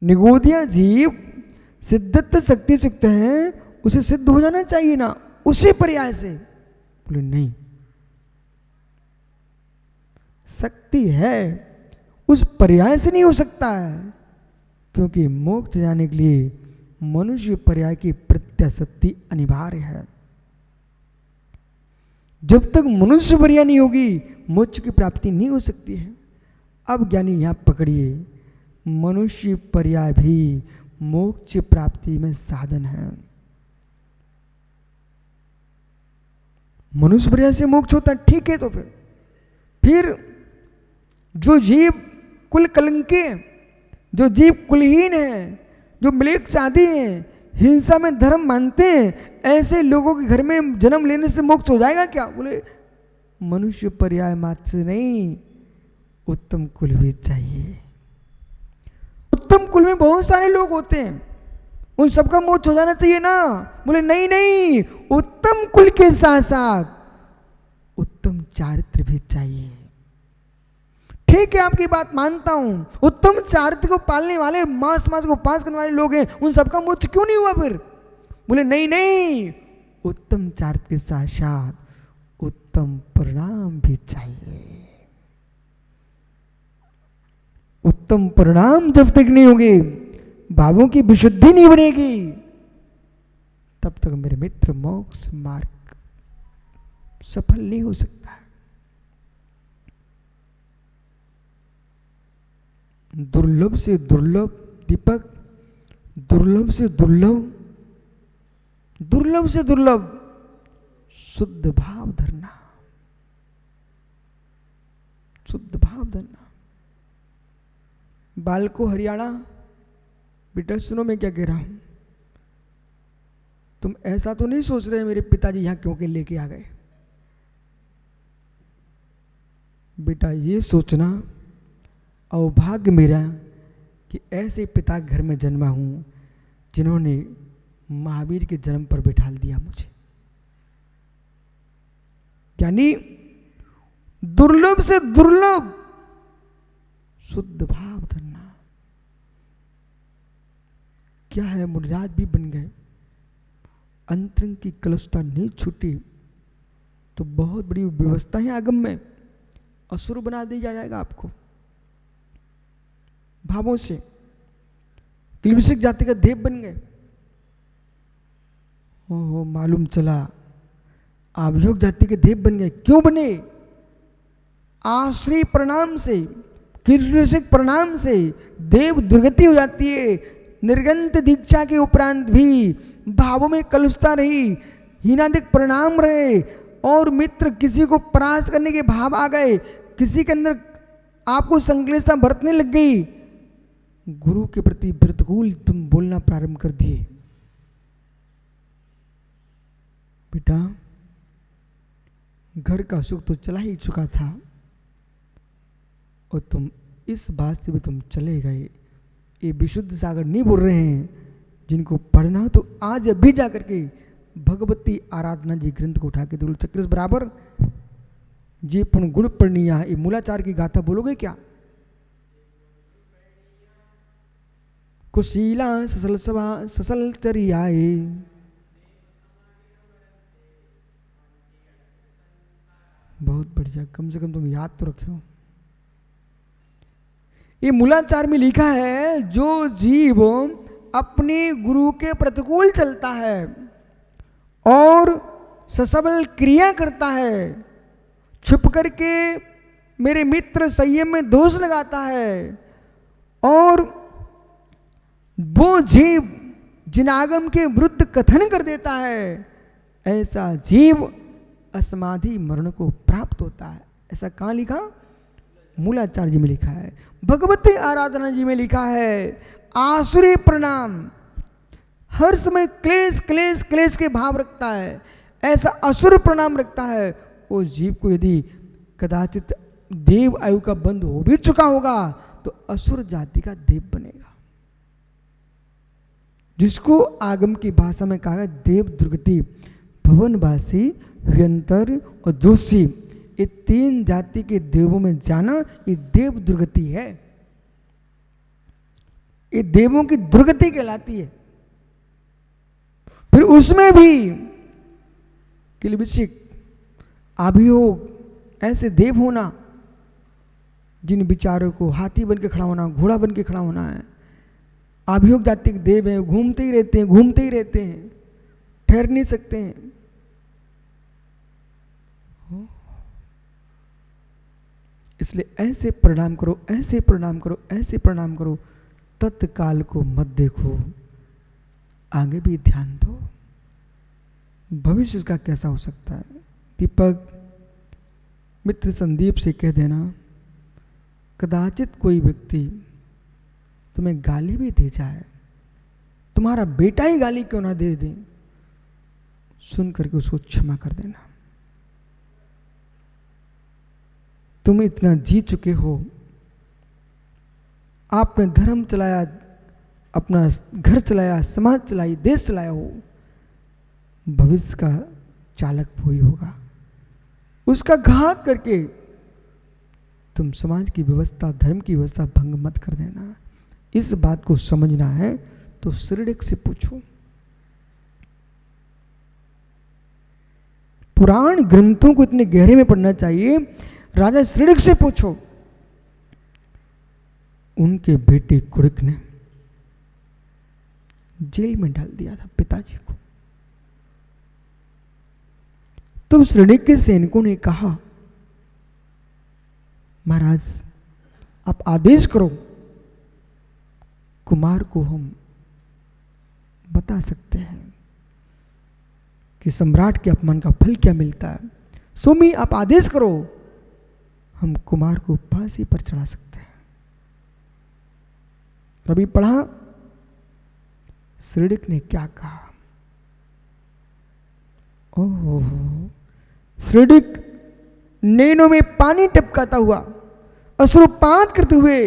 निगोदिया जीव सिद्धत्व शक्ति से युक्त है, उसे सिद्ध हो जाना चाहिए ना उसी पर्याय से। बोले नहीं, शक्ति है, उस पर्याय से नहीं हो सकता है, क्योंकि मोक्ष जाने के लिए मनुष्य पर्याय की प्रत्याशक्ति अनिवार्य है। जब तक मनुष्य पर्याय नहीं होगी मोक्ष की प्राप्ति नहीं हो सकती है। अब ज्ञानी यहां पकड़िए, मनुष्य पर्याय भी मोक्ष प्राप्ति में साधन है। मनुष्य पर्याय से मोक्ष होता है, ठीक है। तो फिर जो जीव कुल कलंकी, जो जीव कुलहीन है, जो मलेच्छ शादी है, हिंसा में धर्म मानते हैं, ऐसे लोगों के घर में जन्म लेने से मोक्ष हो जाएगा क्या? बोले मनुष्य पर्याय मात्र से नहीं, उत्तम कुल भी चाहिए। उत्तम कुल में बहुत सारे लोग होते हैं, उन सबका मोक्ष हो जाना चाहिए ना। बोले नहीं नहीं, उत्तम कुल के साथ साथ उत्तम चारित्र भी चाहिए। ठीक है, आपकी बात मानता हूं, उत्तम चारित्र को पालने वाले, मास को पास करने वाले लोग हैं, उन सबका मोक्ष क्यों नहीं हुआ फिर? बोले नहीं नहीं, उत्तम चारित्र के साथ साथ उत्तम परिणाम भी चाहिए। उत्तम परिणाम जब तक नहीं होंगे, भावों की विशुद्धि नहीं बनेगी, तब तक मेरे मित्र मोक्ष मार्ग सफल नहीं हो सकता। दुर्लभ से दुर्लभ, दीपक, दुर्लभ से दुर्लभ, दुर्लभ से दुर्लभ शुद्ध भाव धरना, शुद्ध भाव धरना। बाल को हरियाणा, बेटा सुनो मैं क्या कह रहा हूं, तुम ऐसा तो नहीं सोच रहे मेरे पिताजी यहां क्यों के लेके आ गए। बेटा ये सोचना अभाग्य मेरा कि ऐसे पिता घर में जन्मा हूं जिन्होंने महावीर के जन्म पर बैठा दिया मुझे। यानी दुर्लभ से दुर्लभ शुद्ध भाव धरना। क्या है, मुनिराज भी बन गए, अंतरंग की कलुषता नहीं छूटी तो बहुत बड़ी व्यवस्था है आगम में, असुर बना दिया जाएगा आपको भावों से। किलबिषक जाति का देव बन गए। ओहो, मालूम चला आभयोग जाति के देव बन गए। क्यों बने? आश्रय प्रणाम से, किलबिषक प्रणाम से देव दुर्गति हो जाती है। निर्गंत दीक्षा के उपरांत भी भावों में कलुषता रही, हीनादिक परिणाम रहे, और मित्र किसी को परास्त करने के भाव आ गए, किसी के अंदर आपको संक्लेशता बरतने लग गई, गुरु के प्रति प्रतिकूल तुम बोलना प्रारंभ कर दिए। बेटा घर का सुख तो चला ही चुका था और तुम इस बात से भी तुम चले गए। ये विशुद्ध सागर नहीं बोल रहे हैं, जिनको पढ़ना हो तो आज अभी जा करके भगवती आराधना जी ग्रंथ को उठा के दो चक्र बराबर जी पुण्य गुण पढ़निया, ये मूलाचार की गाथा बोलोगे क्या? कुशीला ससल सभा ससल चरियाए, बहुत बढ़िया, कम से कम तुम याद तो रखे हो। ये मूलाचार में लिखा है, जो जीव अपने गुरु के प्रतिकूल चलता है और ससबल क्रिया करता है, छुप करके मेरे मित्र संयम में दोष लगाता है, और वो जीव जिनागम के विरुद्ध कथन कर देता है, ऐसा जीव असमाधि मरण को प्राप्त होता है। ऐसा कहाँ लिखा? मूलाचार्य जी में लिखा है। भगवती आराधना जी में लिखा है, आसुरी प्रणाम, हर समय क्लेश क्लेश क्लेश के भाव रखता है, ऐसा असुर प्रणाम रखता है। वो जीव को यदि कदाचित देव आयु का बंध हो भी चुका होगा तो असुर जाति का देव बनेगा, जिसको आगम की भाषा में कहा है देव दुर्गति। भवनवासी, व्यंतर और जोशी, ये तीन जाति के देवों में जाना, ये देव दुर्गति है। ये देवों की दुर्गति कहलाती है। फिर उसमें भी किलबिशिक अभियोग ऐसे देव होना जिन विचारों को हाथी बन के खड़ा होना, घोड़ा बन के खड़ा होना है। अभियोग जाति के देव हैं, घूमते ही रहते हैं, घूमते ही रहते हैं, ठहर नहीं सकते हैं। इसलिए ऐसे प्रणाम करो, ऐसे प्रणाम करो, ऐसे प्रणाम करो, तत्काल को मत देखो, आगे भी ध्यान दो, भविष्य इसका कैसा हो सकता है। दीपक मित्र संदीप से कह देना, कदाचित कोई व्यक्ति तुम्हें गाली भी दे जाए, तुम्हारा बेटा ही गाली क्यों ना दे दे, सुन करके उसको क्षमा कर देना। तुम इतना जी चुके हो, आपने धर्म चलाया, अपना घर चलाया, समाज चलाई, देश चलाया हो, भविष्य का चालक वही होगा। उसका घात करके तुम समाज की व्यवस्था, धर्म की व्यवस्था भंग मत कर देना। इस बात को समझना है तो श्रीडिक से पूछो। पुराण ग्रंथों को इतने गहरे में पढ़ना चाहिए। राजा श्रीडिक से पूछो, उनके बेटे कुड़िक ने जेल में डाल दिया था पिताजी को। तो श्रीडिक के सैनिकों ने कहा, महाराज आप आदेश करो, कुमार को हम बता सकते हैं कि सम्राट के अपमान का फल क्या मिलता है। स्वामी आप आदेश करो, हम कुमार को फांसी पर चढ़ा सकते हैं। रवि पढ़ा श्रीडिक ने क्या कहा। ओहो, श्रीडिक नैनों में पानी टपकाता हुआ, अश्रुपात करते हुए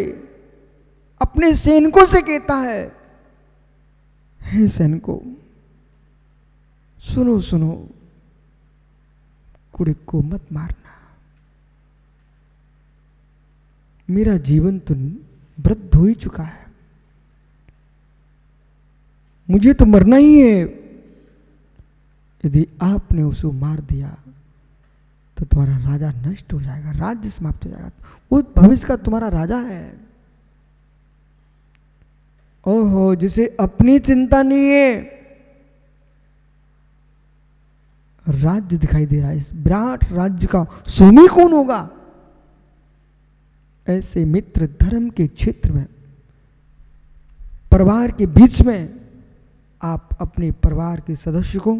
अपने सैनिकों से कहता है, हे सैनिकों सुनो सुनो, कुड़िक को मत मारना। मेरा जीवन तो वृद्ध हो ही चुका है, मुझे तो मरना ही है। यदि आपने उसे मार दिया तो तुम्हारा राजा नष्ट हो जाएगा, राज्य समाप्त हो जाएगा, वो भविष्य का तुम्हारा राजा है। ओहो, जिसे अपनी चिंता नहीं है, राज्य दिखाई दे रहा है, इस विराट राज्य का स्वामी कौन होगा। ऐसे मित्र धर्म के क्षेत्र में, परिवार के बीच में, आप अपने परिवार के सदस्य को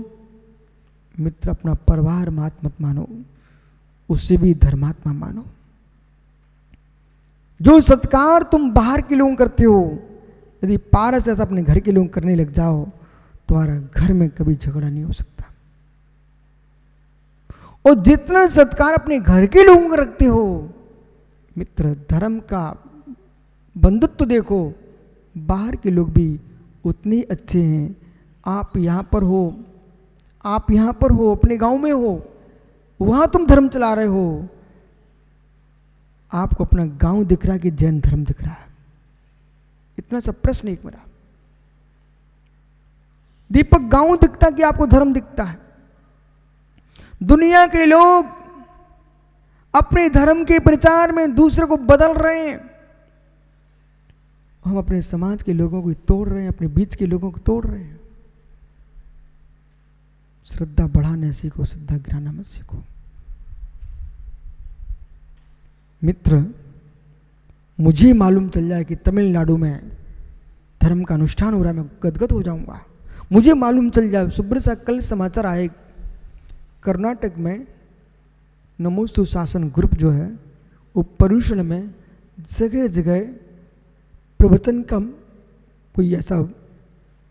मित्र अपना परिवार मत मानो, उससे भी धर्मात्मा मानो। जो सत्कार तुम बाहर के लोग करते हो, यदि पारस ऐसा अपने घर के लोग करने लग जाओ, तुम्हारा घर में कभी झगड़ा नहीं हो सकता। और जितना सत्कार अपने घर के लोगों का रखते हो, मित्र धर्म का बंधुत्व देखो, बाहर के लोग भी उतने ही अच्छे हैं। आप यहाँ पर हो, आप यहाँ पर हो, अपने गांव में हो, वहां तुम धर्म चला रहे हो, आपको अपना गांव दिख रहा है कि जैन धर्म दिख रहा है। इतना सा प्रश्न एक मेरा, दीपक गांव दिखता कि आपको धर्म दिखता है। दुनिया के लोग अपने धर्म के प्रचार में दूसरे को बदल रहे हैं, हम अपने समाज के लोगों को तोड़ रहे हैं, अपने बीच के लोगों को तोड़ रहे हैं। श्रद्धा बढ़ाने सीखो, श्रद्धा गिराना मत सीखो। मित्र, मुझे मालूम चल जाए कि तमिलनाडु में धर्म का अनुष्ठान हो रहा है, मैं गदगद हो जाऊंगा। मुझे मालूम चल जाए, सुब्र सा कल समाचार आए, कर्नाटक में नमोस्तु शासन ग्रुप जो है वो पर्यूषण में जगह जगह प्रवचन का कोई ऐसा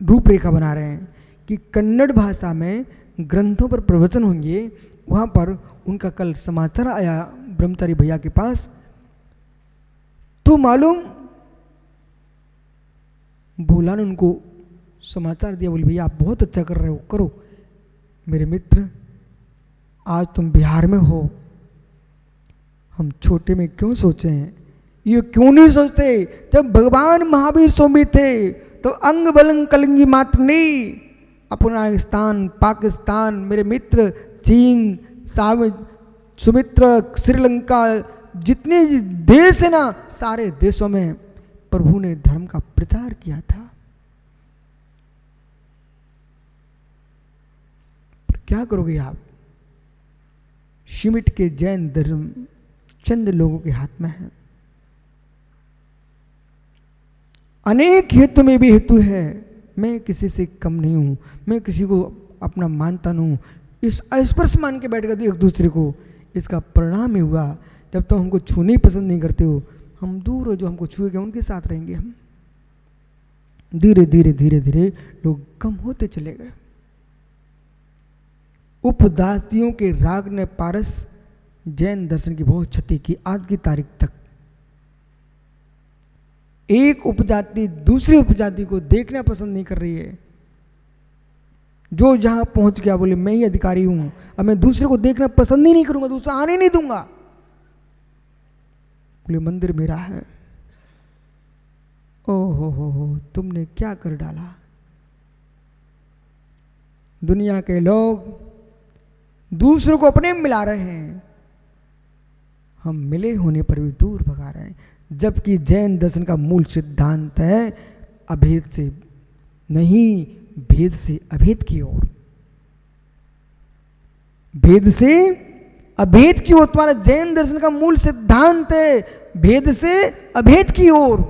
रूपरेखा बना रहे हैं कि कन्नड़ भाषा में ग्रंथों पर प्रवचन होंगे। वहाँ पर उनका कल समाचार आया ब्रह्मचारी भैया के पास, तो मालूम बोला ने उनको समाचार दिया, बोले भैया आप बहुत अच्छा कर रहे हो, करो। मेरे मित्र, आज तुम बिहार में हो, हम छोटे में क्यों सोचे हैं, ये क्यों नहीं सोचते जब भगवान महावीर स्वामी थे तो अंग बलंग कलंगी मात्र नहीं, अफगानिस्तान, पाकिस्तान, मेरे मित्र चीन, सुमित्र, श्रीलंका, जितने देश है ना, सारे देशों में प्रभु ने धर्म का प्रचार किया था। क्या करोगे आप? सिमट के जैन धर्म चंद लोगों के हाथ में है। अनेक हेतु में भी हेतु है, मैं किसी से कम नहीं हूं, मैं किसी को अपना मानता नहीं हूं, इस अस्पर्श मान के बैठ गए एक दूसरे को। इसका परिणाम ही हुआ जब तो हमको छूने ही पसंद नहीं करते हो, हम दूर हो, जो हमको छुएंगे उनके साथ रहेंगे हम। धीरे धीरे धीरे धीरे लोग कम होते चले गए। उपजातियों के राग ने पारस जैन दर्शन की बहुत क्षति की। आज की तारीख तक एक उपजाति दूसरी उपजाति को देखना पसंद नहीं कर रही है। जो जहां पहुंच गया बोले मैं ही अधिकारी हूं, अब मैं दूसरे को देखना पसंद ही नहीं करूंगा, दूसरा आने नहीं दूंगा, बोले मंदिर मेरा है। ओ हो, तुमने क्या कर डाला। दुनिया के लोग दूसरों को अपने में मिला रहे हैं, हम मिले होने पर भी दूर भगा रहे हैं, जबकि जैन दर्शन का मूल सिद्धांत है अभेद से नहीं, भेद से अभेद की ओर। भेद से अभेद की ओर तुम्हारा जैन दर्शन का मूल सिद्धांत है, भेद से अभेद की ओर।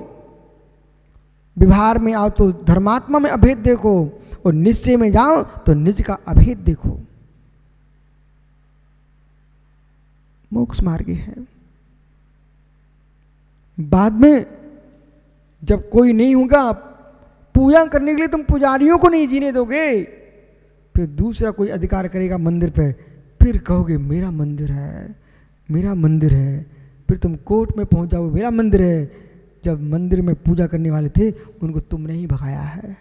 व्यवहार में आओ तो धर्मात्मा में अभेद देखो, और निश्चय में जाओ तो निज का अभेद देखो। मोक्ष मार्ग है। बाद में जब कोई नहीं होगा पूजा करने के लिए, तुम पुजारियों को नहीं जीने दोगे, फिर दूसरा कोई अधिकार करेगा मंदिर पे, फिर कहोगे मेरा मंदिर है, मेरा मंदिर है, फिर तुम कोर्ट में पहुंच जाओगे मेरा मंदिर है। जब मंदिर में पूजा करने वाले थे उनको तुमने ही भगाया है,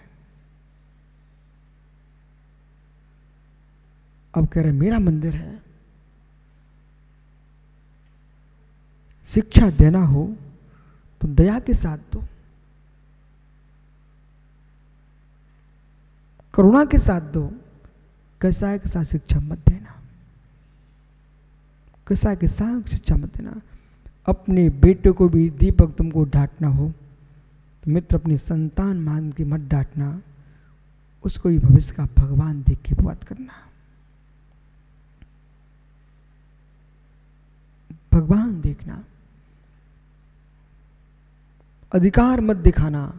अब कह रहे मेरा मंदिर है। शिक्षा देना हो तो दया के साथ दो, करुणा के साथ दो, कसाय के साथ शिक्षा मत देना, कसाय के साथ शिक्षा मत देना। अपने बेटे को भी दीपक तुमको डांटना हो तो मित्र अपनी संतान मान के मत डांटना, उसको भी भविष्य का भगवान देख के बात करना। भगवान देखना, अधिकार मत दिखाना,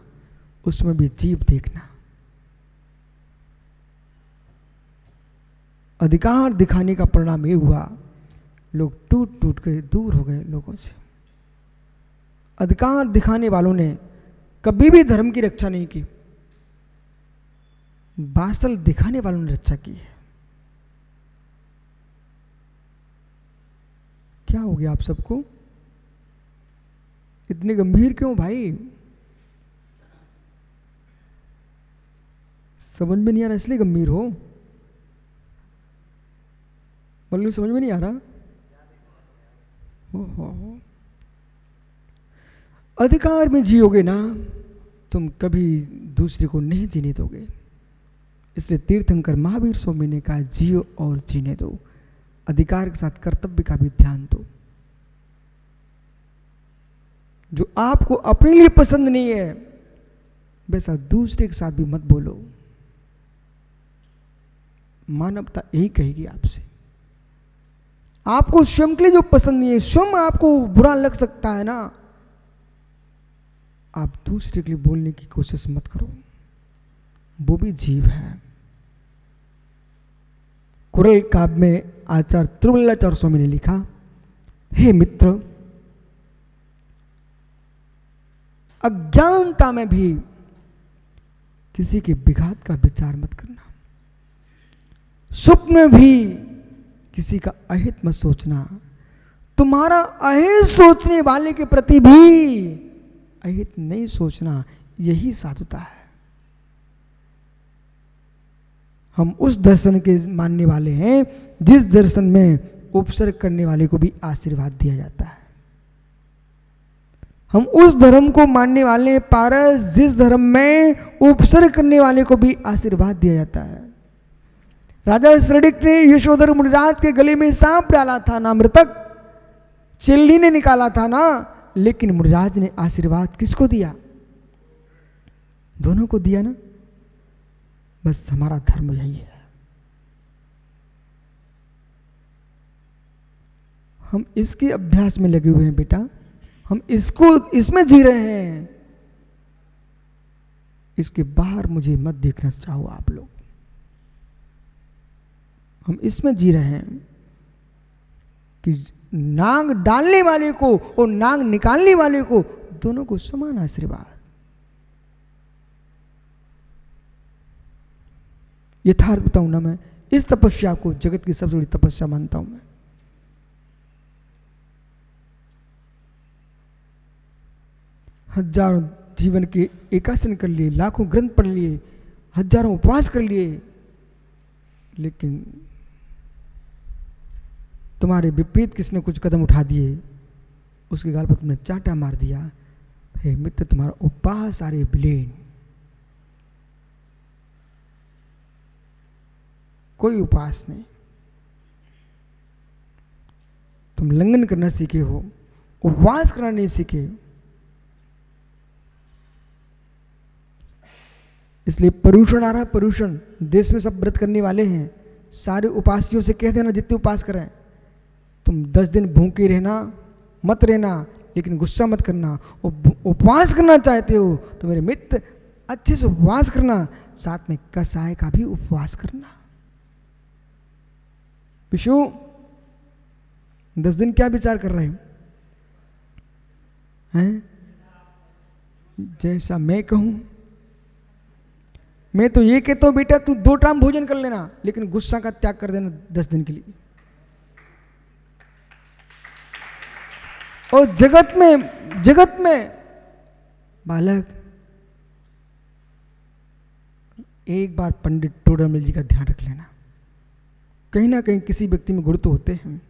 उसमें भी जीव देखना। अधिकार दिखाने का परिणाम ये हुआ लोग टूट टूट के दूर हो गए लोगों से। अधिकार दिखाने वालों ने कभी भी धर्म की रक्षा नहीं की, बासल दिखाने वालों ने रक्षा की है। क्या हो गया आप सबको? इतने गंभीर क्यों भाई? समझ में नहीं आ रहा इसलिए गंभीर हो? मतलब समझ में नहीं आ रहा? अधिकार में जियोगे ना तुम कभी दूसरे को नहीं जीने दोगे। इसलिए तीर्थंकर महावीर स्वामी ने कहा जियो और जीने दो, अधिकार के साथ कर्तव्य का भी ध्यान दो। जो आपको अपने लिए पसंद नहीं है वैसा दूसरे के साथ भी मत बोलो। मानवता यही कहेगी आपसे। आपको स्वयं के लिए जो पसंद नहीं है, स्वयं आपको बुरा लग सकता है ना, आप दूसरे के लिए बोलने की कोशिश मत करो, वो भी जीव है। कुरल काव्य में आचार्य त्रिवल्लाचार्य स्वामी ने लिखा, हे मित्र, अज्ञानता में भी किसी के विघात का विचार मत करना, स्वप्न में भी किसी का अहित मत सोचना। तुम्हारा अहित सोचने वाले के प्रति भी अहित नहीं सोचना, यही साधुता है। हम उस दर्शन के मानने वाले हैं जिस दर्शन में उपसर्ग करने वाले को भी आशीर्वाद दिया जाता है। हम उस धर्म को मानने वाले हैं पारस जिस धर्म में उपसर्ग करने वाले को भी आशीर्वाद दिया जाता है। राजा श्रडिक ने यशोधर मुनिराज के गले में सांप डाला था ना, मृतक चिल्ली ने निकाला था ना, लेकिन मुनिराज ने आशीर्वाद किसको दिया? दोनों को दिया ना। बस हमारा धर्म यही है। हम इसके अभ्यास में लगे हुए हैं बेटा, हम इसमें जी रहे हैं। इसके बाहर मुझे मत देखना चाहो आप लोग, हम इसमें जी रहे हैं कि नाग डालने वाले को और नाग निकालने वाले को दोनों को समान आशीर्वाद। यथार्थ बताऊं ना, मैं इस तपस्या को जगत की सबसे बड़ी तपस्या मानता हूं। मैं हजारों जीवन के एकासन कर लिए, लाखों ग्रंथ पढ़ लिए, हजारों उपवास कर लिए, लेकिन तुम्हारे विपरीत किसने कुछ कदम उठा दिए, उसके गाल पर तुमने चांटा मार दिया। हे मित्र, तुम्हारा उपवास सारे विलीन, कोई उपवास नहीं। तुम लंघन करना सीखे हो, उपवास करना नहीं सीखे। इसलिए परुषण आ रहा है, परुषण। देश में सब व्रत करने वाले हैं, सारे उपासियों से कह देना जितने उपास करें, तुम 10 दिन भूखे रहना, मत रहना, लेकिन गुस्सा मत करना। उपवास करना चाहते हो तो मेरे मित्र अच्छे से उपवास करना, साथ में कसाय का भी उपवास करना। विशु 10 दिन क्या विचार कर रहे हो? हैं? जैसा मैं कहूं, मैं तो ये कहता हूं बेटा तू 2 टाइम भोजन कर लेना, लेकिन गुस्सा का त्याग कर देना 10 दिन के लिए। और जगत में बालक, एक बार पंडित टोडरमल जी का ध्यान रख लेना, कहीं ना कहीं किसी व्यक्ति में गुण तो होते हैं।